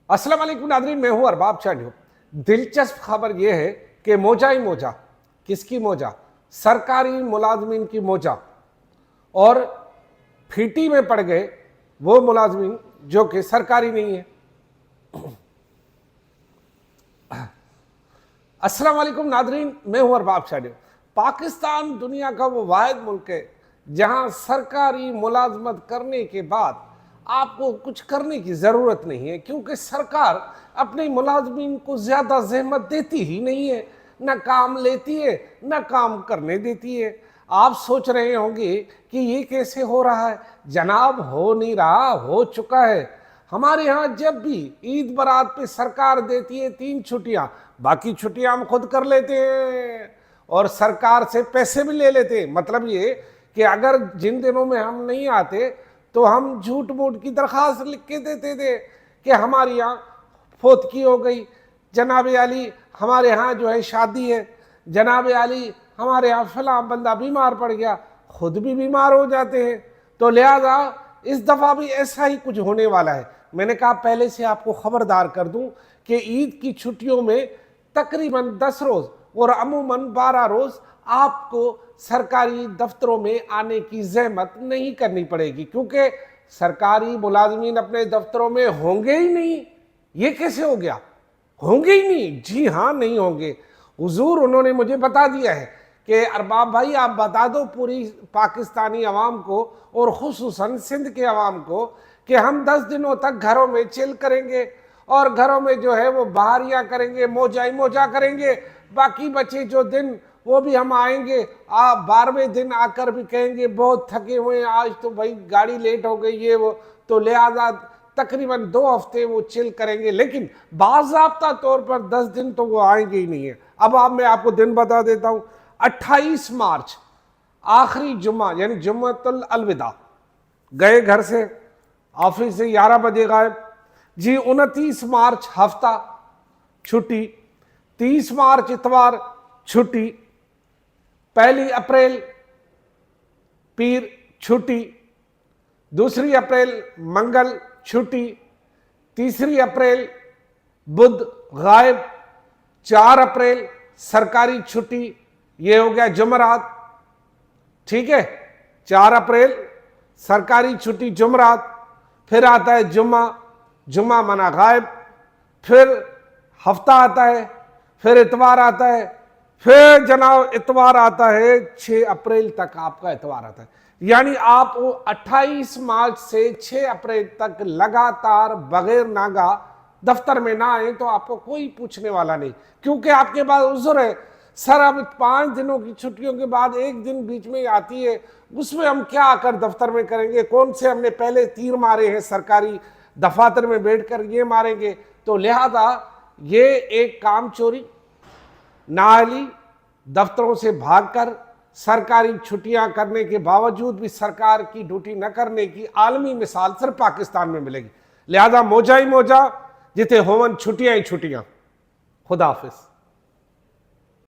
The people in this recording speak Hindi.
अस्सलाम वालेकुम नाज़रीन, मैं हूं अरबाब चांडियो। दिलचस्प खबर यह है कि मोजा ही मोजा, किसकी मोजा? सरकारी मुलाजमीन की मोजा। और फीटी में पड़ गए वो मुलाजमीन जो कि सरकारी नहीं है। अस्सलाम वालेकुम नाज़रीन, मैं हूं अरबाब चांडियो। पाकिस्तान दुनिया का वो वाहिद मुल्क है जहां सरकारी मुलाजमत करने के बाद आपको कुछ करने की ज़रूरत नहीं है, क्योंकि सरकार अपने मुलाजमीन को ज़्यादा जहमत देती ही नहीं है, न काम लेती है न काम करने देती है। आप सोच रहे होंगे कि ये कैसे हो रहा है। जनाब, हो नहीं रहा, हो चुका है। हमारे यहाँ जब भी ईद बरात पे सरकार देती है 3 छुट्टियां, बाकी छुट्टियां हम खुद कर लेते हैं और सरकार से पैसे भी ले लेते हैं। मतलब ये कि अगर जिन दिनों में हम नहीं आते तो हम झूठ मूठ की दरखास्त लिख के देते थे कि हमारे यहाँ फोतकी हो गई, जनाब आली हमारे यहाँ जो है शादी है, जनाब आली हमारे यहाँ फला बंदा बीमार पड़ गया। खुद भी बीमार हो जाते हैं। तो लिहाजा इस दफ़ा भी ऐसा ही कुछ होने वाला है। मैंने कहा पहले से आपको खबरदार कर दूं कि ईद की छुट्टियों में तकरीबन 10 रोज़ और अमूमन 12 रोज़ आपको सरकारी दफ्तरों में आने की जहमत नहीं करनी पड़ेगी, क्योंकि सरकारी मुलाजमीन अपने दफ्तरों में होंगे ही नहीं। ये कैसे हो गया? होंगे ही नहीं? जी हाँ, नहीं होंगे। हुजूर उन्होंने मुझे बता दिया है कि अरबाब भाई आप बता दो पूरी पाकिस्तानी अवाम को और खुसूसन सिंध के अवाम को कि हम 10 दिनों तक घरों में चिल करेंगे और घरों में जो है वो बाहरियाँ करेंगे, मोजा ही मोजा करेंगे। बाकी बचे जो दिन वो भी हम आएंगे, 12वें दिन आकर भी कहेंगे बहुत थके हुए हैं, आज तो भाई गाड़ी लेट हो गई ये वो। तो लिहाजा तकरीबन 2 हफ्ते वो चिल करेंगे, लेकिन बाज़ाब्ता तौर पर 10 दिन तो वो आएंगे ही नहीं है। अब मैं आपको दिन बता देता हूँ। 28 मार्च आखिरी जुम्मा यानी जुम्मतुल अलविदा, गए घर से, ऑफिस से 11 बजे गायब जी। 29 मार्च हफ्ता छुट्टी, 30 मार्च इतवार छुट्टी, 1 अप्रैल पीर छुट्टी, 2 अप्रैल मंगल छुट्टी, 3 अप्रैल बुध गायब, 4 अप्रैल सरकारी छुट्टी, ये हो गया जुमरात। ठीक है, 4 अप्रैल सरकारी छुट्टी जुमरात। फिर आता है जुम्मा, जुम्मा मना गायब। फिर हफ्ता आता है, फिर इतवार आता है, फिर जनाब इतवार आता है 6 अप्रैल तक आपका इतवार आता है। यानी आप 28 मार्च से 6 अप्रैल तक लगातार बगैर नागा दफ्तर में ना आए तो आपको कोई पूछने वाला नहीं, क्योंकि आपके पास उज़्र है। सर अब 5 दिनों की छुट्टियों के बाद 1 दिन बीच में आती है, उसमें हम क्या आकर दफ्तर में करेंगे? कौन से हमने पहले तीर मारे हैं सरकारी दफातर में बैठकर, ये मारेंगे? तो लिहाजा ये एक काम चोरी नाअहली दफ्तरों से भागकर सरकारी छुट्टियां करने के बावजूद भी सरकार की ड्यूटी न करने की आलमी मिसाल सिर्फ पाकिस्तान में मिलेगी। लिहाजा मोजा ही मोजा, जिथे होवन छुट्टियां ही छुट्टियां। खुदा हाफिज।